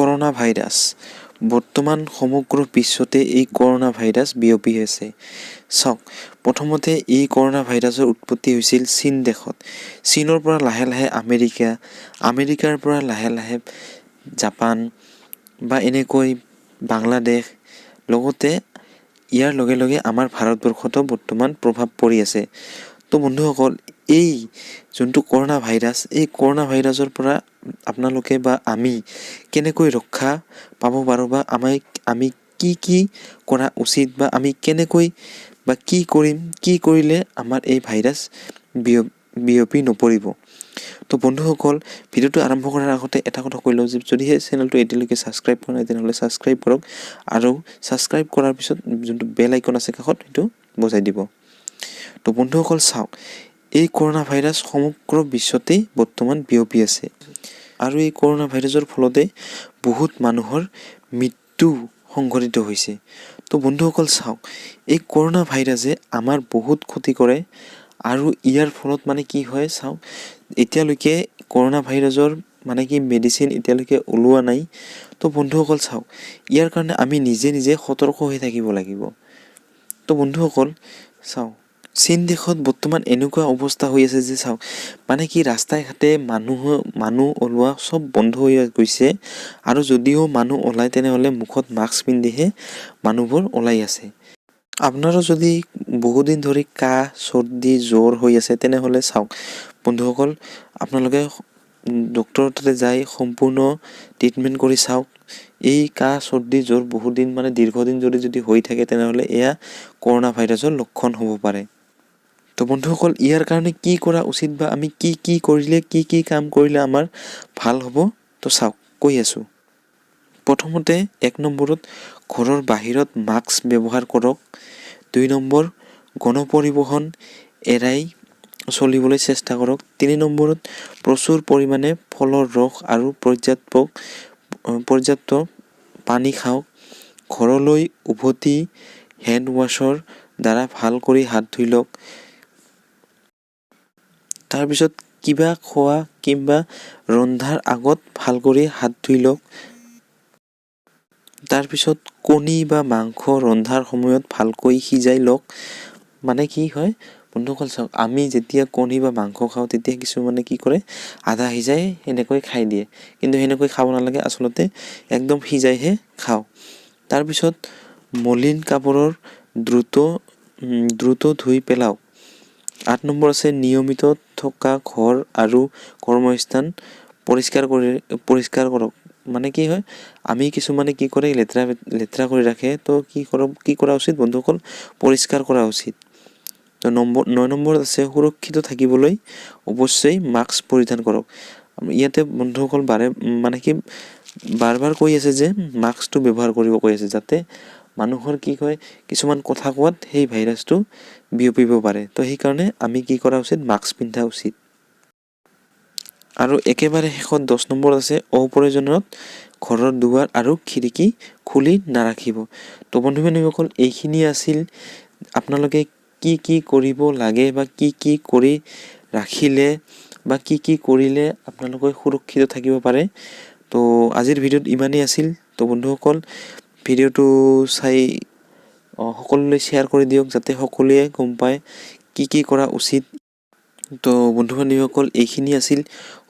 Corona virus বৰ্তমান সমগ্ৰ বিশ্বতে এই কৰোনা ভাইৰাস বিয়পি আছে। চাওক, প্ৰথমতে এই কৰোনা ভাইৰাছৰ উৎপত্তি হৈছিল চীন দেশত। চীনৰ পৰা লাহে লাহে আমেৰিকা, আমেৰিকাৰ পৰা লাহে লাহে জাপান বা এনেকৈ বাংলাদেশ, লগতে ইয়াৰ লগে লগে আমাৰ ভাৰতবৰ্ষতো বৰ্তমান প্ৰভাৱ পৰি আছে। তো বন্ধুসকল, এই যোনটো কৰোনা ভাইৰাছ, এই কৰোনা ভাইৰাছৰ পৰা আপোনালোকে বা আমি কেনেকৈ ৰক্ষা পাব পাৰোঁ বা আমি কি কৰা উচিত বা আমি কেনেকৈ বা কি কৰিম, কি কৰিলে আমাৰ এই ভাইৰাছ বিয়পি নপৰিব। তো বন্ধুসকল, ভিডিঅ'টো আৰম্ভ কৰাৰ আগতে এটা কথা কৈ লওঁ যে যদিহে চেনেলটো এতিয়ালৈকে ছাবস্ক্ৰাইব কৰা নাই তেনেহ'লে ছাবস্ক্ৰাইব কৰক, আৰু ছাবস্ক্ৰাইব কৰাৰ পিছত যোনটো বেল আইকন আছে কাষত সেইটো বজাই দিব। তো বন্ধুসকল চাওক, এই করোনা ভাইৰাছ সমগ্ৰ বিশ্বতেই বৰ্তমান বিয়পি আছে, আৰু এই কৰোনা ভাইৰাছৰ ফলতে বহুত মানুহৰ মৃত্যু সংঘটিত হৈছে। তো বন্ধুসকল চাওক, এই কৰোনা ভাইৰাছে আমাৰ বহুত ক্ষতি কৰে, আৰু ইয়াৰ ফলত মানে কি হয় চাওক, এতিয়ালৈকে কৰোনা ভাইৰাছৰ মানে কি মেডিচিন এতিয়ালৈকে ওলোৱা নাই। তো বন্ধুসকল চাওক, ইয়াৰ কাৰণে আমি নিজে নিজে সতৰ্ক হৈ থাকিব লাগিব। তো বন্ধুসকল চাওক, চীন দেশত বৰ্তমান এনেকুৱা অৱস্থা হৈ আছে যে চাওক, মানে কি ৰাস্তাই ঘাটে মানুহ ওলোৱা চব বন্ধ হৈ গৈছে, আৰু যদিও মানুহ ওলায় তেনেহ'লে মুখত মাস্ক পিন্ধিহে মানুহবোৰ ওলাই আছে। আপোনাৰো যদি বহুদিন ধৰি কাহ, চৰ্দি, জ্বৰ হৈ আছে তেনেহ'লে চাওক বন্ধুসকল, আপোনালোকে ডক্তৰৰ তাতে যাই সম্পূৰ্ণ ট্ৰিটমেণ্ট কৰি চাওক। এই কাহ, চৰ্দি, জ্বৰ বহুদিন মানে দীৰ্ঘদিন যদি হৈ থাকে তেনেহ'লে এয়া কৰোনা ভাইৰাছৰ লক্ষণ হ'ব পাৰে। তো বন্ধুসকল, ইয়াৰ কাৰণে কি কৰা উচিত বা আমি কি কৰিলে, কি কাম কৰিলে আমাৰ ভাল হ'ব, তো চাওক কৈ আছোঁ। প্ৰথমতে 1 নম্বৰত ঘৰৰ বাহিৰত মাস্ক ব্যৱহাৰ কৰক। 2 নম্বৰ, গণপৰিবহণ এৰাই চলিবলৈ চেষ্টা কৰক। 3 নম্বৰত প্ৰচুৰ পৰিমাণে ফলৰ ৰস আৰু পৰ্যাপ্ত পানী খাওক। ঘৰলৈ উভতি হেণ্ড ৱাছৰ দ্বাৰা ভাল কৰি হাত ধুই লওক। তাৰপিছত কিবা খোৱা কিংবা ৰন্ধাৰ আগত ভাল কৰি হাত ধুই লওক। তাৰপিছত কণী বা মাংস ৰন্ধাৰ সময়ত ভালকৈ সিজাই লওক। মানে কি হয় বন্ধুসকল চাওক, আমি যেতিয়া কণী বা মাংস খাওঁ তেতিয়া কিছুমানে কি কৰে, আধা সিজাই সেনেকৈ খাই দিয়ে, কিন্তু সেনেকৈ খাব নালাগে, আচলতে একদম সিজাইহে খাওঁ। তাৰপিছত মলিন কাপোৰৰ দ্ৰুত ধুই পেলাওক। 8 নম্বৰ আছে নিয়মিত থকা ঘৰ আৰু কৰ্মস্থান পৰিষ্কাৰ কৰক। মানে কি হয়, আমি কিছুমানে কি কৰে, লেতেৰা কৰি ৰাখে, তো কি কৰা উচিত বন্ধুসকল, পৰিষ্কাৰ কৰা উচিত। তো 9 নম্বৰত আছে সুৰক্ষিত থাকিবলৈ অৱশ্যেই মাস্ক পৰিধান কৰক। ইয়াতে বন্ধুসকল বাৰ বাৰ কৈ আছে যে মাস্কটো ব্যৱহাৰ কৰিব কৈ আছে, যাতে মানুহৰ কি কয় কিছুমান কথা কোৱাত সেই ভাইৰাছটো বিয়পিব পাৰে। তো সেইকাৰণে আমি কি কৰা উচিত, মাস্ক পিন্ধা উচিত। আৰু একেবাৰে শেষত 10 নম্বৰত আছে অপ্ৰয়োজনত ঘৰৰ দুৱাৰ আৰু খিৰিকী খুলি নাৰাখিব। তো বন্ধু-বান্ধৱীসকল, এইখিনি আছিল আপোনালোকে কি কৰিব লাগে বা কি কৰি ৰাখিলে বা কি কৰিলে আপোনালোকে সুৰক্ষিত থাকিব পাৰে। তো আজিৰ ভিডিঅ'ত ইমানেই আছিল। তো বন্ধুসকল, ভিডিঅ'টো চাই সকলোলৈ শ্বেয়াৰ কৰি দিয়ক, যাতে সকলোৱে গম পায় কি কৰা উচিত। তো বন্ধু-বান্ধৱীসকল, এইখিনি আছিল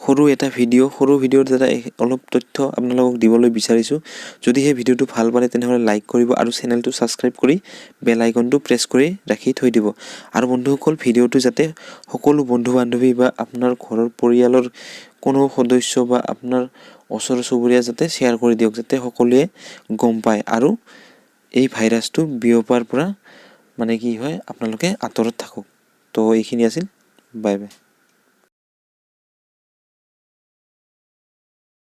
সৰু এটা সৰু ভিডিঅ'ৰ দ্বাৰা অলপ তথ্য আপোনালোকক দিবলৈ বিচাৰিছোঁ। যদিহে ভিডিঅ'টো ভাল পালে তেনেহ'লে লাইক কৰিব আৰু চেনেলটো ছাবস্ক্ৰাইব কৰি বেল আইকনটো প্ৰেছ কৰি ৰাখি থৈ দিব। আৰু বন্ধুসকল, ভিডিঅ'টো যাতে সকলো বন্ধু-বান্ধৱী বা আপোনাৰ ঘৰৰ পৰিয়ালৰ কোনো সদস্য বা আপোনাৰ ওচৰ চুবুৰীয়া যাতে শ্বেয়াৰ কৰি দিয়ক, যাতে সকলোৱে গম পায় আৰু এই ভাইৰাছটো বিয়পাৰ পৰা মানে কি হয় আপোনালোকে আঁতৰত থাকক। তো এইখিনি আছিল, বাই বাই।